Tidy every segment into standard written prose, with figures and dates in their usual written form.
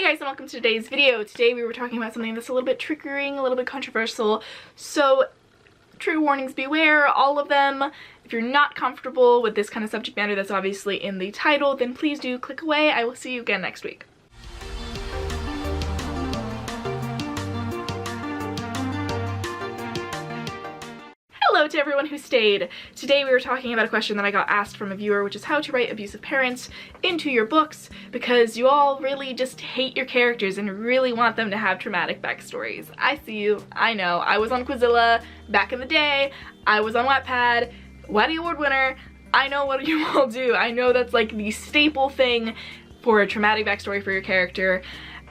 guys, and welcome to today's video. Today we were talking about something that's a little bit triggering, a little bit controversial, so trigger warnings beware, all of them. If you're not comfortable with this kind of subject matter that's obviously in the title, then please do click away. I will see you again next week. Hello to everyone who stayed. Today we were talking about a question that I got asked from a viewer, which is how to write abusive parents into your books, because you all really just hate your characters and really want them to have traumatic backstories. I see you. I know. I was on Quizilla back in the day. I was on Wattpad, Wattpad Award winner. I know what you all do. I know that's like the staple thing for a traumatic backstory for your character,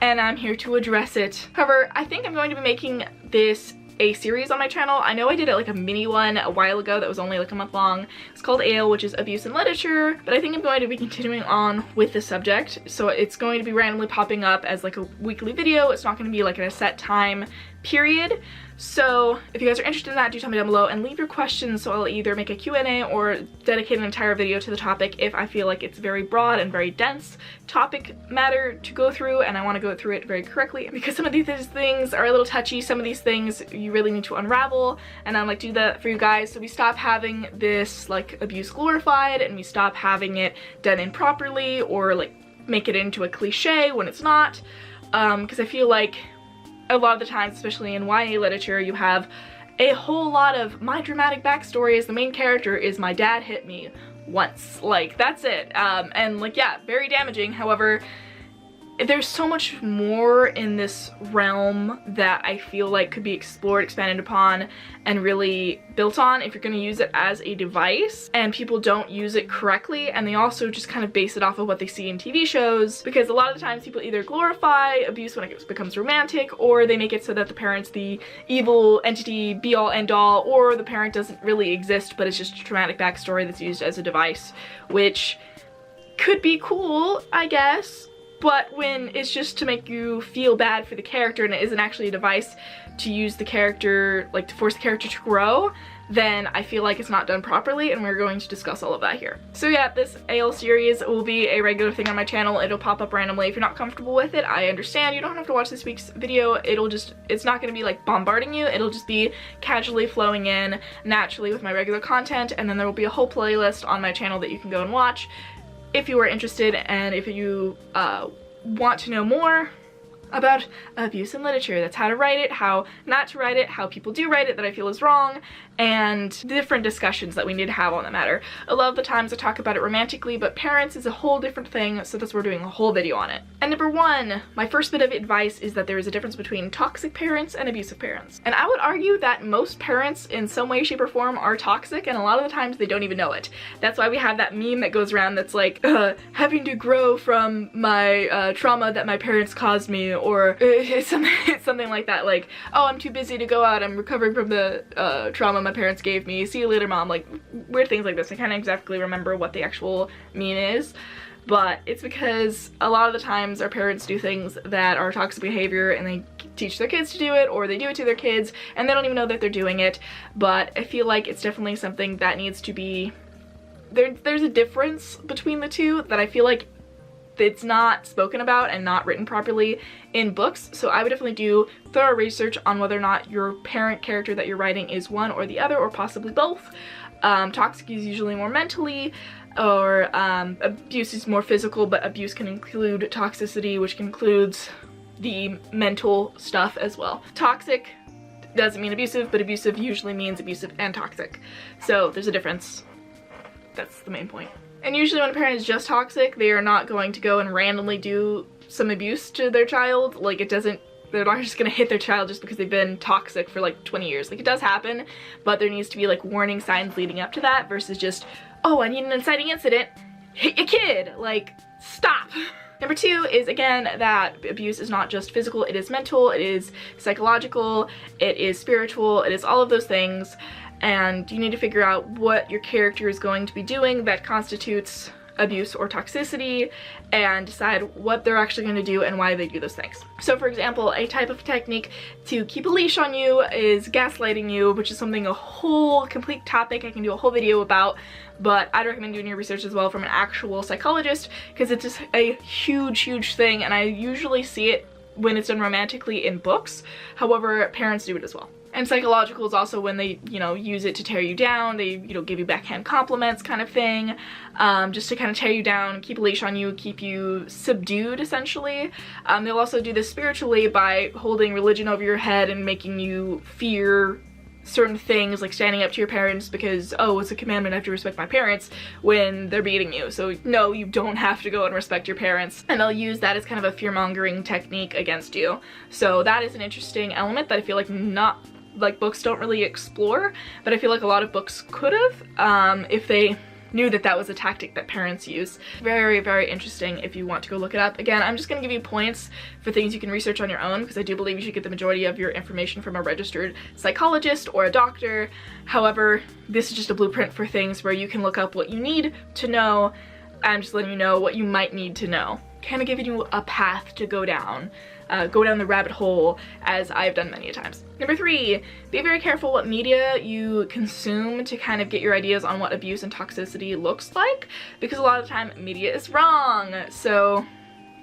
and I'm here to address it. However, I think I'm going to be making this a series on my channel. I know I did it like a mini one a while ago that was only like a month long. It's called Ale, which is abuse in literature, but I think I'm going to be continuing on with the subject. So it's going to be randomly popping up as like a weekly video. It's not going to be like in a set time period. So if you guys are interested in that, do tell me down below and leave your questions, so I'll either make a Q&A or dedicate an entire video to the topic if I feel like it's very broad and very dense topic matter to go through and I want to go through it very correctly, because some of these things are a little touchy. Some of these things you really need to unravel, and I'm like, do that for you guys so we stop having this like abuse glorified and we stop having it done improperly or like make it into a cliche when it's not, because I feel like a lot of the times, especially in YA literature, you have a whole lot of my dramatic backstory as the main character is my dad hit me once. Like, that's it. And like, yeah, very damaging. However, there's so much more in this realm that I feel like could be explored, expanded upon, and really built on if you're going to use it as a device and people don't use it correctly, and they also just kind of base it off of what they see in TV shows, because a lot of the times people either glorify abuse when it becomes romantic, or they make it so that the parent's the evil entity, be-all end-all, or the parent doesn't really exist but it's just a traumatic backstory that's used as a device, which could be cool, I guess. But when it's just to make you feel bad for the character and it isn't actually a device to use the character, like to force the character to grow, then I feel like it's not done properly, and we're going to discuss all of that here. So yeah, this AL series will be a regular thing on my channel. It'll pop up randomly. If you're not comfortable with it, I understand. You don't have to watch this week's video. It's not going to be like bombarding you. It'll just be casually flowing in naturally with my regular content, and then there will be a whole playlist on my channel that you can go and watch if you are interested, and if you want to know more about abuse in literature. That's how to write it, how not to write it, how people do write it that I feel is wrong, and different discussions that we need to have on the matter. A lot of the times I talk about it romantically, but parents is a whole different thing, so that's why we're doing a whole video on it. And number one, my first bit of advice is that there is a difference between toxic parents and abusive parents. And I would argue that most parents in some way, shape, or form are toxic, and a lot of the times they don't even know it. That's why we have that meme that goes around that's like, having to grow from my trauma that my parents caused me, or it's something like that, like, oh, I'm too busy to go out, I'm recovering from the trauma my parents gave me, see you later mom, like weird things like this. I can't exactly remember what the actual meme is, but it's because a lot of the times our parents do things that are toxic behavior and they teach their kids to do it, or they do it to their kids and they don't even know that they're doing it. But I feel like it's definitely something that needs to be, there's a difference between the two that I feel like it's not spoken about and not written properly in books. So I would definitely do thorough research on whether or not your parent character that you're writing is one or the other, or possibly both. Toxic is usually more mentally, or abuse is more physical, but abuse can include toxicity, which includes the mental stuff as well. Toxic doesn't mean abusive, but abusive usually means abusive and toxic. So there's a difference. That's the main point. And usually when a parent is just toxic, they are not going to go and randomly do some abuse to their child. Like, they're not just gonna hit their child just because they've been toxic for like 20 years. Like, it does happen, but there needs to be like warning signs leading up to that, versus just, oh, I need an inciting incident, hit your kid. Like, stop. Number two is, again, that abuse is not just physical, it is mental, it is psychological, it is spiritual, it is all of those things. And you need to figure out what your character is going to be doing that constitutes abuse or toxicity and decide what they're actually going to do and why they do those things. So for example, a type of technique to keep a leash on you is gaslighting you, which is something, a whole complete topic I can do a whole video about, but I'd recommend doing your research as well from an actual psychologist, because it's just a huge thing, and I usually see it when it's done romantically in books. However, parents do it as well. And psychological is also when they, you know, use it to tear you down. They, you know, give you backhand compliments kind of thing, just to kind of tear you down, keep a leash on you, keep you subdued, essentially. They'll also do this spiritually by holding religion over your head and making you fear certain things, like standing up to your parents because, oh, it's a commandment, I have to respect my parents, when they're beating you. So no, you don't have to go and respect your parents. And they'll use that as kind of a fear-mongering technique against you. So that is an interesting element that I feel like books don't really explore, but I feel like a lot of books could have, if they knew that that was a tactic that parents use. Very interesting if you want to go look it up. Again, I'm just going to give you points for things you can research on your own, because I do believe you should get the majority of your information from a registered psychologist or a doctor. However, this is just a blueprint for things where you can look up what you need to know. I'm just letting you know what you might need to know. Kind of giving you a path to go down the rabbit hole, as I've done many a times. Number 3, be very careful what media you consume to kind of get your ideas on what abuse and toxicity looks like, because a lot of the time media is wrong. So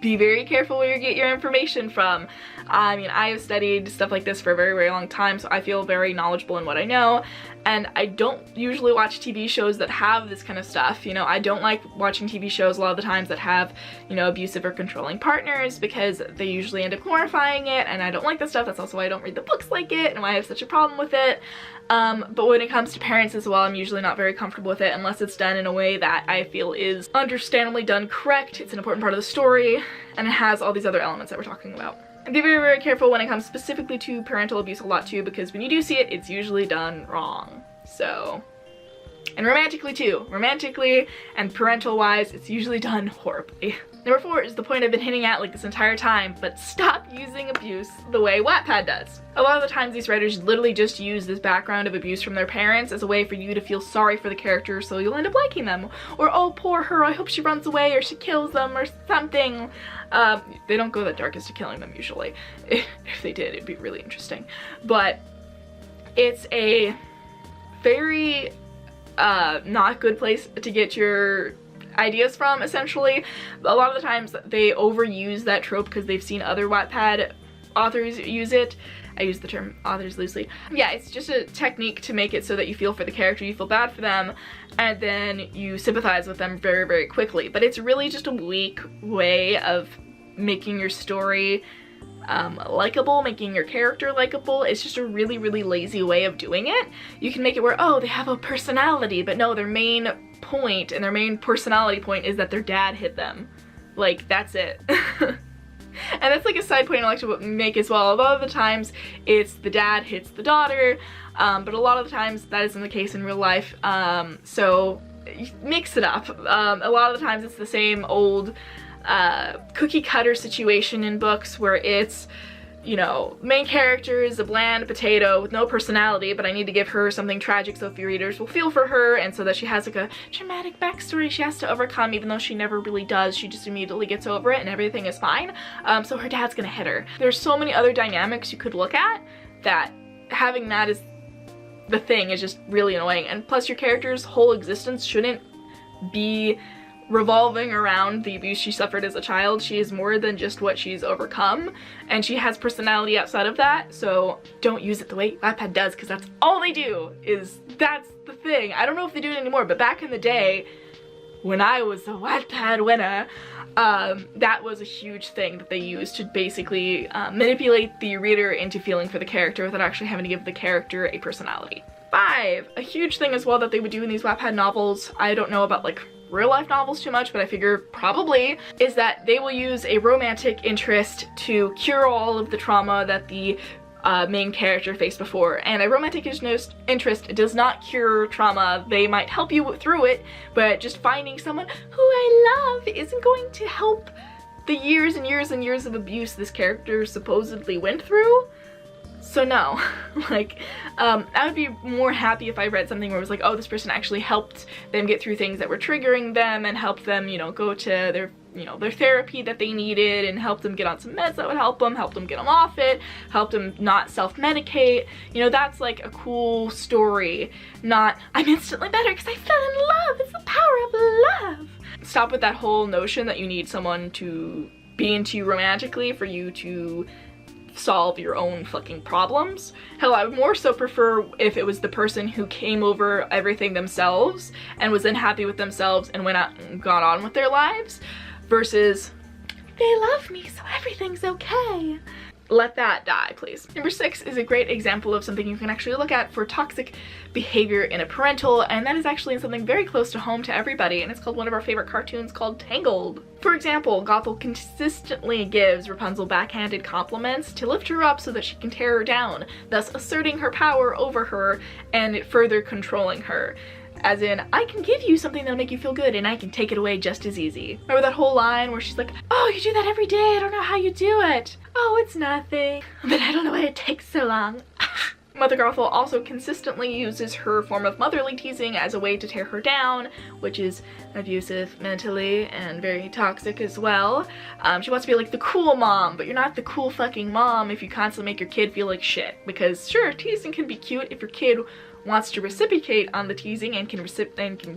be very careful where you get your information from. I mean, I have studied stuff like this for a very long time, so I feel very knowledgeable in what I know, and I don't usually watch TV shows that have this kind of stuff. You know, I don't like watching TV shows a lot of the times that have, you know, abusive or controlling partners, because they usually end up glorifying it, and I don't like that stuff. That's also why I don't read the books like it, and why I have such a problem with it. But when it comes to parents as well, I'm usually not very comfortable with it unless it's done in a way that I feel is understandably done correct. It's an important part of the story, and it has all these other elements that we're talking about. And be very careful when it comes specifically to parental abuse a lot too, because when you do see it, it's usually done wrong. So, and romantically too. Romantically and parental wise, it's usually done horribly. Number 4 is the point I've been hinting at like this entire time, but stop using abuse the way Wattpad does. A lot of the times these writers literally just use this background of abuse from their parents as a way for you to feel sorry for the character, so you'll end up liking them. Or, oh, poor her, I hope she runs away or she kills them or something. They don't go that dark as to killing them usually. If they did, it'd be really interesting. But it's a very not good place to get your ideas from, essentially. A lot of the times they overuse that trope because they've seen other Wattpad authors use it. I use the term authors loosely. Yeah, it's just a technique to make it so that you feel for the character, you feel bad for them, and then you sympathize with them very quickly. But it's really just a weak way of making your story likable, making your character likable. It's just a really lazy way of doing it. You can make it where, oh, they have a personality, but no, their main point and their main personality point is that their dad hit them. Like, that's it. And that's like a side point I like to make as well. A lot of the times it's the dad hits the daughter, but a lot of the times that isn't the case in real life. So mix it up. A lot of the times it's the same old cookie cutter situation in books where it's, you know, main character is a bland potato with no personality, but I need to give her something tragic so few readers will feel for her, and so that she has like a dramatic backstory she has to overcome, even though she never really does. She just immediately gets over it and everything is fine. So her dad's gonna hit her. There's so many other dynamics you could look at that having that as the thing is just really annoying. And plus your character's whole existence shouldn't be revolving around the abuse she suffered as a child. She is more than just what she's overcome, and she has personality outside of that, so don't use it the way Wattpad does, because that's all they do. That's the thing. I don't know if they do it anymore, but back in the day when I was a Wattpad winner, that was a huge thing that they used to basically manipulate the reader into feeling for the character without actually having to give the character a personality. 5, a huge thing as well that they would do in these Wattpad novels, I don't know about like real life novels too much, but I figure probably, is that they will use a romantic interest to cure all of the trauma that the main character faced before. And a romantic interest does not cure trauma. They might help you through it, but just finding someone who I love isn't going to help the years and years of abuse this character supposedly went through. So no, like, I would be more happy if I read something where it was like, oh, this person actually helped them get through things that were triggering them and helped them, you know, go to their, you know, their therapy that they needed and helped them get on some meds that would help them get them off it, helped them not self-medicate. You know, that's like a cool story, not I'm instantly better because I fell in love. It's the power of love. Stop with that whole notion that you need someone to be into you romantically for you to solve your own fucking problems. Hell, I would more so prefer if it was the person who came over everything themselves and was then happy with themselves and went out and got on with their lives, versus they love me so everything's okay. Let that die, please. Number 6 is a great example of something you can actually look at for toxic behavior in a parental, and that is actually something very close to home to everybody, and it's called one of our favorite cartoons called Tangled. For example, Gothel consistently gives Rapunzel backhanded compliments to lift her up so that she can tear her down, thus asserting her power over her and further controlling her. As in, I can give you something that'll make you feel good and I can take it away just as easy. Remember that whole line where she's like, oh, you do that every day, I don't know how you do it. Oh, it's nothing. But I don't know why it takes so long. Mother Gothel also consistently uses her form of motherly teasing as a way to tear her down, which is abusive mentally and very toxic as well. She wants to be like the cool mom, but you're not the cool fucking mom if you constantly make your kid feel like shit. Because sure, teasing can be cute if your kid wants to reciprocate on the teasing and can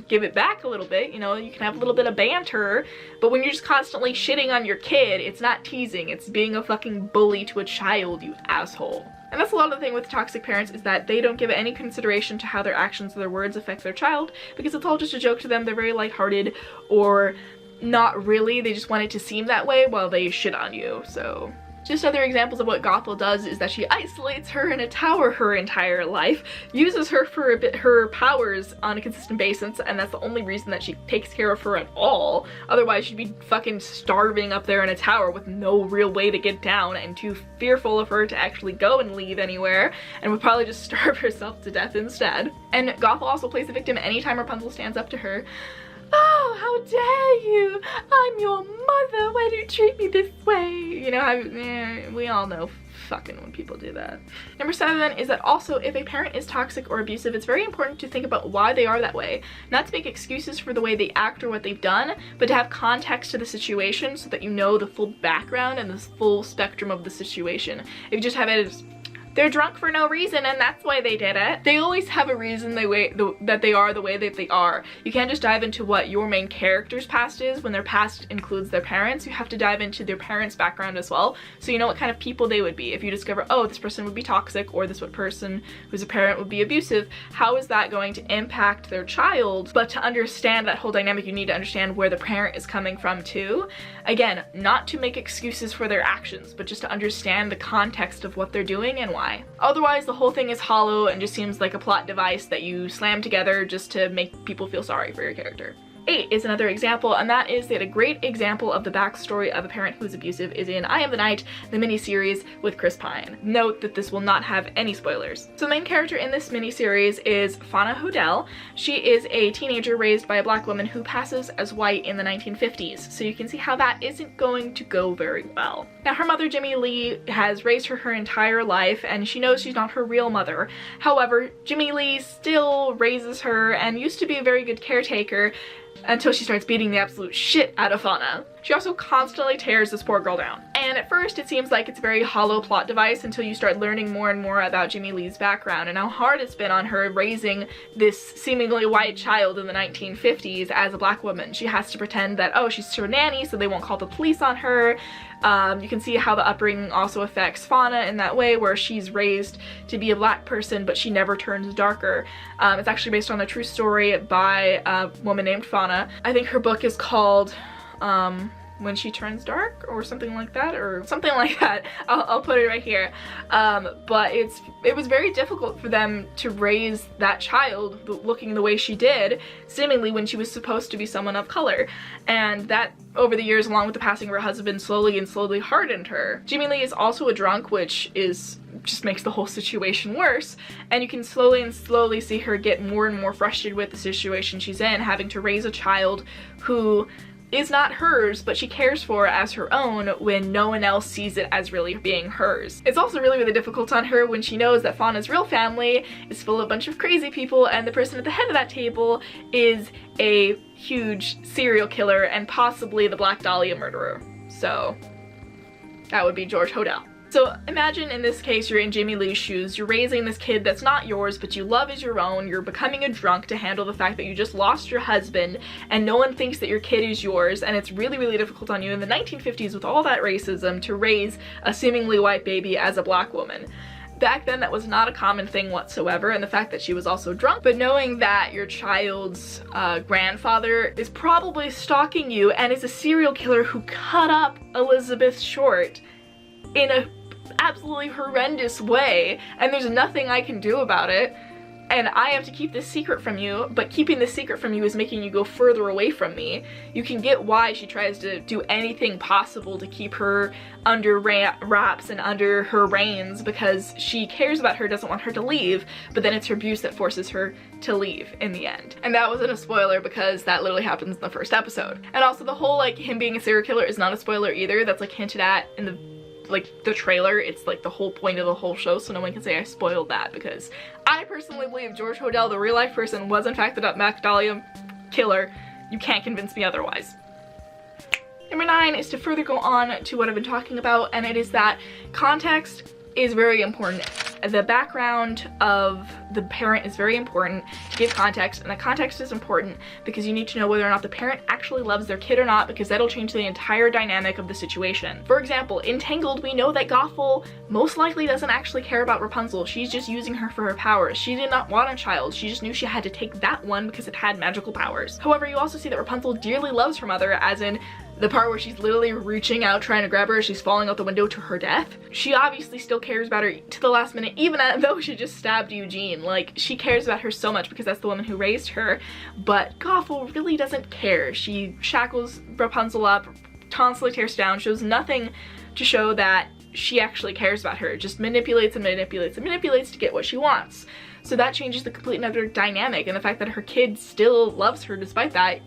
give it back a little bit, you know, you can have a little bit of banter, but when you're just constantly shitting on your kid, it's not teasing, it's being a fucking bully to a child, you asshole. And that's a lot of the thing with toxic parents, is that they don't give any consideration to how their actions or their words affect their child, because it's all just a joke to them. They're very lighthearted, or not really, they just want it to seem that way while they shit on you. So just other examples of what Gothel does is that she isolates her in a tower her entire life, uses her for her powers on a consistent basis, and that's the only reason that she takes care of her at all. Otherwise she'd be fucking starving up there in a tower with no real way to get down and too fearful of her to actually go and leave anywhere, and would probably just starve herself to death instead. And Gothel also plays the victim anytime Rapunzel stands up to her. Oh, how dare you! I'm your mother, why do you treat me this way? You know, we all know fucking when people do that. Number 7 is that also if a parent is toxic or abusive, it's very important to think about why they are that way. Not to make excuses for the way they act or what they've done, but to have context to the situation so that you know the full background and the full spectrum of the situation. If you just have it as they're drunk for no reason and that's why they did it. They always have a reason that they are the way that they are. You can't just dive into what your main character's past is when their past includes their parents. You have to dive into their parents' background as well, so you know what kind of people they would be. If you discover, oh, this person would be toxic, or this person who's a parent would be abusive, how is that going to impact their child? But to understand that whole dynamic, you need to understand where the parent is coming from too. Again, not to make excuses for their actions, but just to understand the context of what they're doing and why. Otherwise, the whole thing is hollow and just seems like a plot device that you slam together just to make people feel sorry for your character. 8 is another example, and that is that a great example of the backstory of a parent who's abusive is in I Am the Night, the miniseries with Chris Pine. Note that this will not have any spoilers. So the main character in this miniseries is Fauna Hodel. She is a teenager raised by a black woman who passes as white in the 1950s, so you can see how that isn't going to go very well. Now, her mother, Jimmy Lee, has raised her entire life, and she knows she's not her real mother. However, Jimmy Lee still raises her and used to be a very good caretaker, until she starts beating the absolute shit out of Fauna. She also constantly tears this poor girl down. And at first it seems like it's a very hollow plot device until you start learning more and more about Jimmy Lee's background and how hard it's been on her raising this seemingly white child in the 1950s as a black woman. She has to pretend that, oh, she's her nanny so they won't call the police on her. You can see how the upbringing also affects Fauna in that way, where she's raised to be a black person but she never turns darker. It's actually based on a true story by a woman named Fauna. I think her book is called When She Turns Dark or something like that, I'll put it right here. But it was very difficult for them to raise that child looking the way she did, seemingly when she was supposed to be someone of color, and that over the years, along with the passing of her husband, slowly hardened her. Jimmy Lee is also a drunk, which just makes the whole situation worse, and you can slowly see her get more and more frustrated with the situation she's in, having to raise a child who is not hers, but she cares for as her own when no one else sees it as really being hers. It's also really, really difficult on her when she knows that Fauna's real family is full of a bunch of crazy people and the person at the head of that table is a huge serial killer and possibly the Black Dahlia murderer. So that would be George Hodel. So imagine in this case you're in Jamie Lee's shoes, you're raising this kid that's not yours but you love as your own, you're becoming a drunk to handle the fact that you just lost your husband and no one thinks that your kid is yours, and it's really, really difficult on you in the 1950s with all that racism to raise a seemingly white baby as a black woman. Back then that was not a common thing whatsoever, and the fact that she was also drunk, but knowing that your child's grandfather is probably stalking you and is a serial killer who cut up Elizabeth Short in a absolutely horrendous way, and there's nothing I can do about it, and I have to keep this secret from you, but keeping this secret from you is making you go further away from me. You can get why she tries to do anything possible to keep her under wraps and under her reins, because she cares about her, doesn't want her to leave, but then it's her abuse that forces her to leave in the end. And that wasn't a spoiler because that literally happens in the first episode. And also the whole like him being a serial killer is not a spoiler either. That's like hinted at in the trailer. It's like the whole point of the whole show, so no one can say I spoiled that, because I personally believe George Hodel, the real life person, was in fact the Black Dahlia killer. You can't convince me otherwise. Number 9 is to further go on to what I've been talking about, and it is that context is very important. The background of the parent is very important to give context, and the context is important because you need to know whether or not the parent actually loves their kid or not, because that'll change the entire dynamic of the situation. For example, in Tangled, we know that Gothel most likely doesn't actually care about Rapunzel. She's just using her for her powers. She did not want a child. She just knew she had to take that one because it had magical powers. However, you also see that Rapunzel dearly loves her mother, as in the part where she's literally reaching out trying to grab her as she's falling out the window to her death. She obviously still cares about her to the last minute, even though she just stabbed Eugene. Like, she cares about her so much because that's the woman who raised her, but Gothel really doesn't care. She shackles Rapunzel up, constantly tears down, shows nothing to show that she actually cares about her, just manipulates and manipulates and manipulates to get what she wants. So that changes the complete and utter dynamic, and the fact that her kid still loves her despite that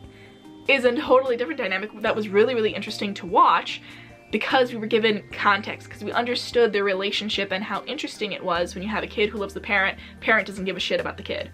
is a totally different dynamic that was really, really interesting to watch, because we were given context, because we understood their relationship and how interesting it was when you have a kid who loves the parent doesn't give a shit about the kid.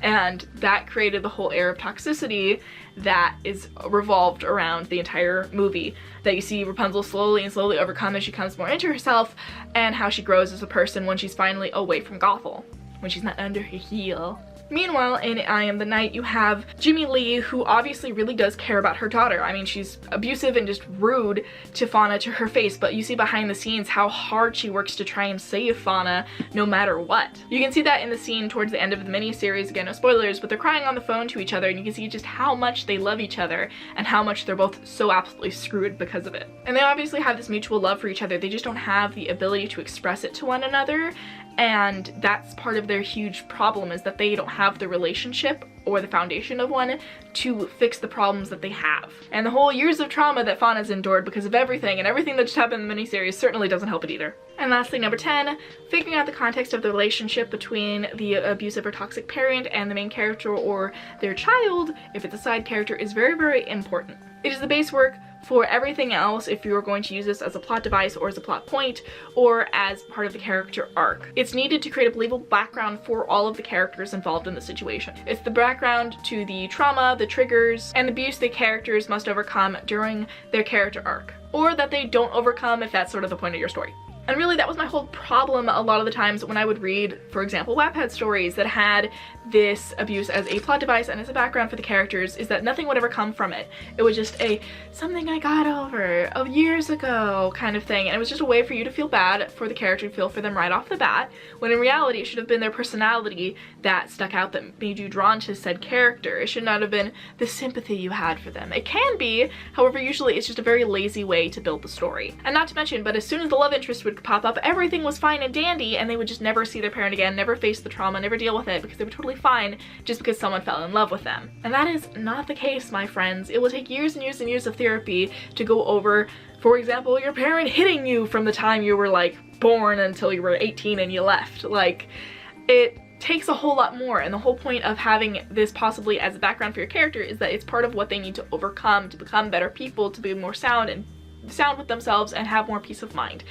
And that created the whole air of toxicity that is revolved around the entire movie, that you see Rapunzel slowly and slowly overcome as she comes more into herself, and how she grows as a person when she's finally away from Gothel, when she's not under her heel. Meanwhile, in I Am the Night, you have Jimmy Lee, who obviously really does care about her daughter. I mean, she's abusive and just rude to Fauna to her face, but you see behind the scenes how hard she works to try and save Fauna no matter what. You can see that in the scene towards the end of the miniseries. Again, no spoilers, but they're crying on the phone to each other, and you can see just how much they love each other and how much they're both so absolutely screwed because of it. And they obviously have this mutual love for each other. They just don't have the ability to express it to one another. And that's part of their huge problem, is that they don't have the relationship or the foundation of one to fix the problems that they have. And the whole years of trauma that Fauna's endured because of everything, and everything that just happened in the miniseries certainly doesn't help it either. And lastly, number 10, figuring out the context of the relationship between the abusive or toxic parent and the main character or their child, if it's a side character, is very, very important. It is the base work for everything else if you're going to use this as a plot device or as a plot point or as part of the character arc. It's needed to create a believable background for all of the characters involved in the situation. It's the background to the trauma, the triggers, and the abuse the characters must overcome during their character arc, or that they don't overcome if that's sort of the point of your story. And really, that was my whole problem a lot of the times when I would read, for example, Wattpad stories that had this abuse as a plot device and as a background for the characters, is that nothing would ever come from it. It was just a something I got over of years ago kind of thing, and it was just a way for you to feel bad for the character, to feel for them right off the bat, when in reality it should have been their personality that stuck out, that made you drawn to said character. It should not have been the sympathy you had for them. It can be, however, usually it's just a very lazy way to build the story. And not to mention, but as soon as the love interest would pop up, everything was fine and dandy, and they would just never see their parent again, never face the trauma, never deal with it, because they were totally fine just because someone fell in love with them. And that is not the case, my friends. It will take years and years and years of therapy to go over, for example, your parent hitting you from the time you were like born until you were 18 and you left. Like, it takes a whole lot more, and the whole point of having this possibly as a background for your character is that it's part of what they need to overcome to become better people, to be more sound with themselves and have more peace of mind.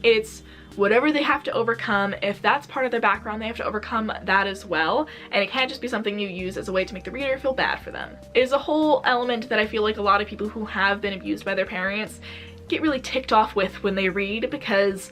It's whatever they have to overcome. If that's part of their background, they have to overcome that as well, and it can't just be something you use as a way to make the reader feel bad for them. It is a whole element that I feel like a lot of people who have been abused by their parents get really ticked off with when they read, because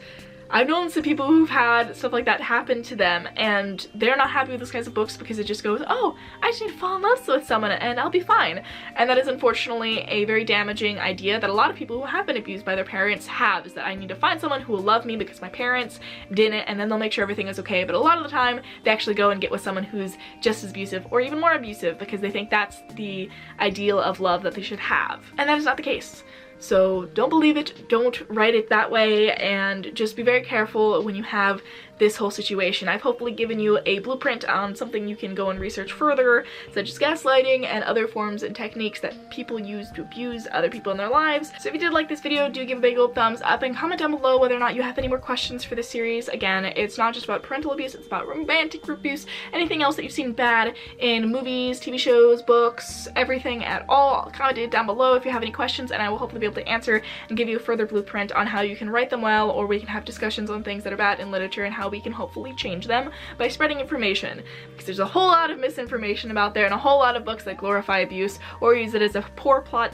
I've known some people who've had stuff like that happen to them, and they're not happy with those kinds of books because it just goes, oh, I just need to fall in love with someone and I'll be fine. And that is unfortunately a very damaging idea that a lot of people who have been abused by their parents have, is that I need to find someone who will love me because my parents didn't, and then they'll make sure everything is okay. But a lot of the time, they actually go and get with someone who's just as abusive or even more abusive because they think that's the ideal of love that they should have. And that is not the case. So don't believe it, don't write it that way, and just be very careful when you have this whole situation. I've hopefully given you a blueprint on something you can go and research further, such as gaslighting and other forms and techniques that people use to abuse other people in their lives. So if you did like this video, do give a big old thumbs up and comment down below whether or not you have any more questions for this series. Again, it's not just about parental abuse, it's about romantic abuse, anything else that you've seen bad in movies, TV shows, books, everything at all. Comment it down below if you have any questions, and I will hopefully be able to answer and give you a further blueprint on how you can write them well, or we can have discussions on things that are bad in literature and how we can hopefully change them by spreading information, because there's a whole lot of misinformation about there and a whole lot of books that glorify abuse or use it as a poor plot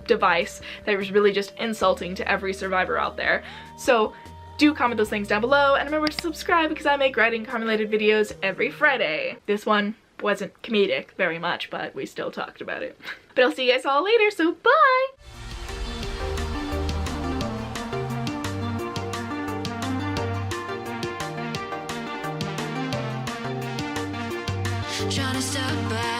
device that is really just insulting to every survivor out there. So do comment those things down below, and remember to subscribe because I make writing crime-related videos every Friday. This one wasn't comedic very much, but we still talked about it. But I'll see you guys all later, so bye! Trying to step back.